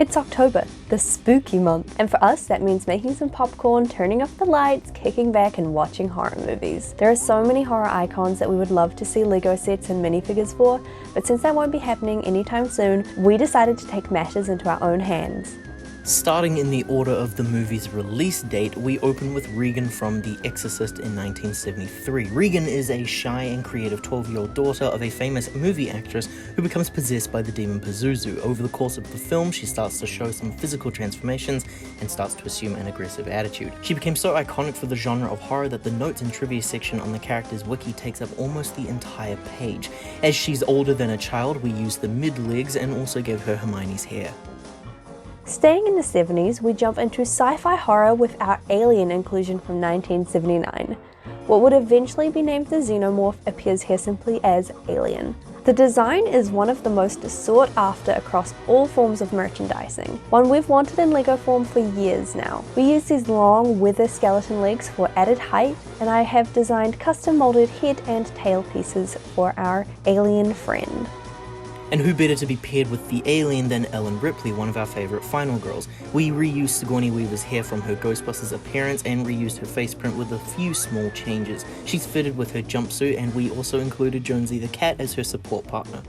It's October, the spooky month, and for us that means making some popcorn, turning off the lights, kicking back and watching horror movies. There are so many horror icons that we would love to see LEGO sets and minifigures for, but since that won't be happening anytime soon, we decided to take matters into our own hands. Starting in the order of the movie's release date, we open with Regan from The Exorcist in 1973. Regan is a shy and creative 12-year-old daughter of a famous movie actress who becomes possessed by the demon Pazuzu. Over the course of the film, she starts to show some physical transformations and starts to assume an aggressive attitude. She became so iconic for the genre of horror that the notes and trivia section on the character's wiki takes up almost the entire page. As she's older than a child, we used the mid-legs and also gave her Hermione's hair. Staying in the 70s, we jump into sci-fi horror with our Alien inclusion from 1979. What would eventually be named the Xenomorph appears here simply as Alien. The design is one of the most sought after across all forms of merchandising, one we've wanted in LEGO form for years now. We use these long wither skeleton legs for added height, and I have designed custom molded head and tail pieces for our alien friend. And who better to be paired with the alien than Ellen Ripley, one of our favourite final girls. We reused Sigourney Weaver's hair from her Ghostbusters appearance and reused her face print with a few small changes. She's fitted with her jumpsuit, and we also included Jonesy the cat as her support partner.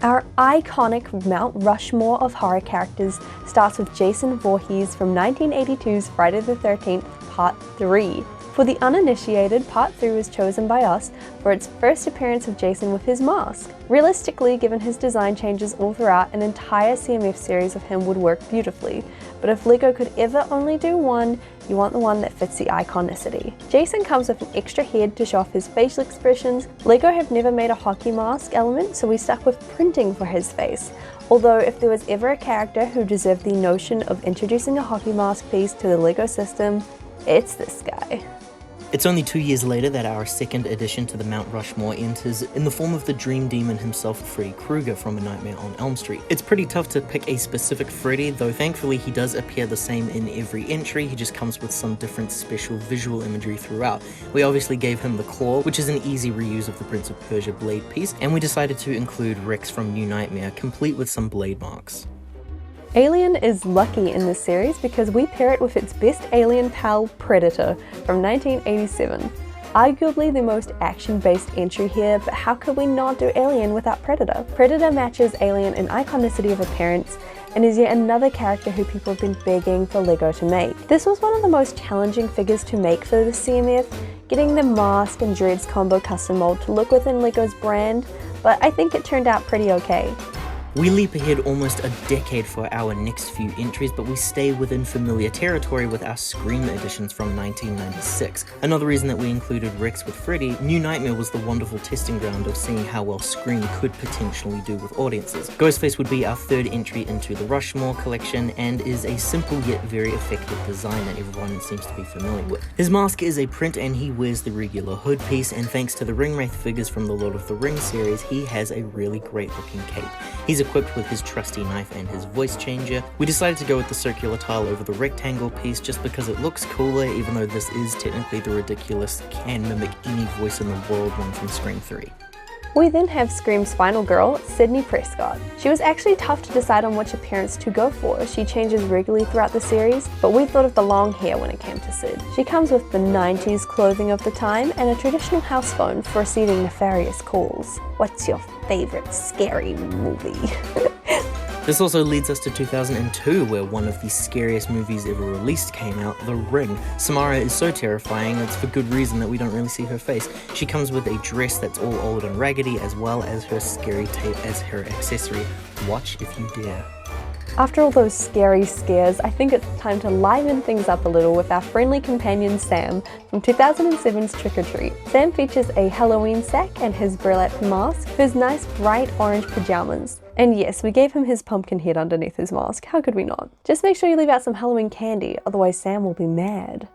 Our iconic Mount Rushmore of horror characters starts with Jason Voorhees from 1982's Friday the 13th Part 3. For the uninitiated, Part 3 was chosen by us for its first appearance of Jason with his mask. Realistically, given his design changes all throughout, an entire CMF series of him would work beautifully, but if LEGO could ever only do one, you want the one that fits the iconicity. Jason comes with an extra head to show off his facial expressions. LEGO have never made a hockey mask element, so we stuck with printing for his face. Although if there was ever a character who deserved the notion of introducing a hockey mask piece to the LEGO system, it's this guy. It's only 2 years later that our second addition to the Mount Rushmore enters in the form of the dream demon himself, Freddy Krueger from A Nightmare on Elm Street. It's pretty tough to pick a specific Freddy, though thankfully he does appear the same in every entry. He just comes with some different special visual imagery throughout. We obviously gave him the claw, which is an easy reuse of the Prince of Persia blade piece, and we decided to include Rex from New Nightmare, complete with some blade marks. Alien is lucky in this series because we pair it with its best alien pal, Predator, from 1987. Arguably the most action-based entry here, but how could we not do Alien without Predator? Predator matches Alien in iconicity of appearance, and is yet another character who people have been begging for LEGO to make. This was one of the most challenging figures to make for the CMF, getting the mask and dreads combo custom mold to look within LEGO's brand, but I think it turned out pretty okay. We leap ahead almost a decade for our next few entries, but we stay within familiar territory with our Scream editions from 1996. Another reason that we included Rex with Freddy, New Nightmare was the wonderful testing ground of seeing how well Scream could potentially do with audiences. Ghostface would be our third entry into the Rushmore collection and is a simple yet very effective design that everyone seems to be familiar with. His mask is a print and he wears the regular hood piece, and thanks to the Ringwraith figures from the Lord of the Rings series, he has a really great looking cape. He's equipped with his trusty knife and his voice changer. We decided to go with the circular tile over the rectangle piece just because it looks cooler, even though this is technically the ridiculous, can mimic any voice in the world one from Scream 3. We then have Scream's final girl, Sidney Prescott. She was actually tough to decide on which appearance to go for. She changes regularly throughout the series, but we thought of the long hair when it came to Sid. She comes with the 90s clothing of the time and a traditional house phone for receiving nefarious calls. What's your favorite scary movie? This also leads us to 2002, where one of the scariest movies ever released came out, The Ring. Samara is so terrifying, it's for good reason that we don't really see her face. She comes with a dress that's all old and raggedy, as well as her scary tape as her accessory. Watch if you dare. After all those scary scares, I think it's time to liven things up a little with our friendly companion Sam from 2007's Trick or Treat. Sam features a Halloween sack and his burlap mask with his nice bright orange pajamas. And yes, we gave him his pumpkin head underneath his mask, how could we not? Just make sure you leave out some Halloween candy, otherwise Sam will be mad.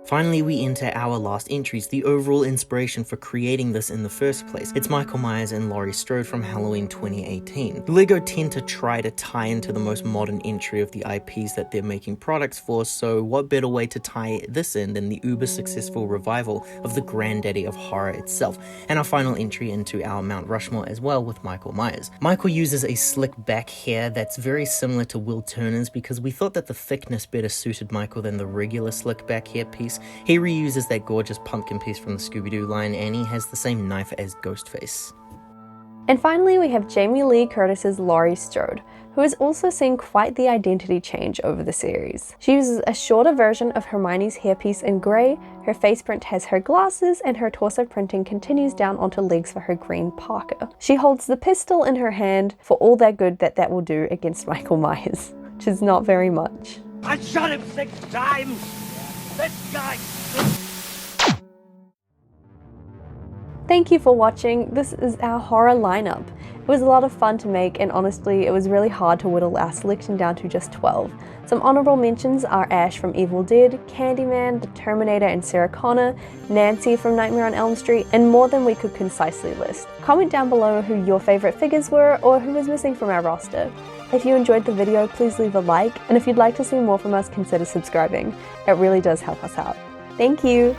Finally, we enter our last entries, the overall inspiration for creating this in the first place. It's Michael Myers and Laurie Strode from Halloween 2018. LEGO tend to try to tie into the most modern entry of the IPs that they're making products for, so what better way to tie this in than the uber successful revival of the granddaddy of horror itself, and our final entry into our Mount Rushmore as well with Michael Myers. Michael uses a slick back hair that's very similar to Will Turner's because we thought that the thickness better suited Michael than the regular slick back hair piece. He reuses that gorgeous pumpkin piece from the Scooby-Doo line, and he has the same knife as Ghostface. And finally, we have Jamie Lee Curtis's Laurie Strode, who has also seen quite the identity change over the series. She uses a shorter version of Hermione's hairpiece in grey, her face print has her glasses, and her torso printing continues down onto legs for her green parka. She holds the pistol in her hand for all that good that will do against Michael Myers, which is not very much. I shot him 6 times! This guy! Thank you for watching. This is our horror lineup. It was a lot of fun to make, and honestly it was really hard to whittle our selection down to just 12. Some honourable mentions are Ash from Evil Dead, Candyman, The Terminator and Sarah Connor, Nancy from Nightmare on Elm Street, and more than we could concisely list. Comment down below who your favourite figures were or who was missing from our roster. If you enjoyed the video, please leave a like, and if you'd like to see more from us, consider subscribing. It really does help us out. Thank you!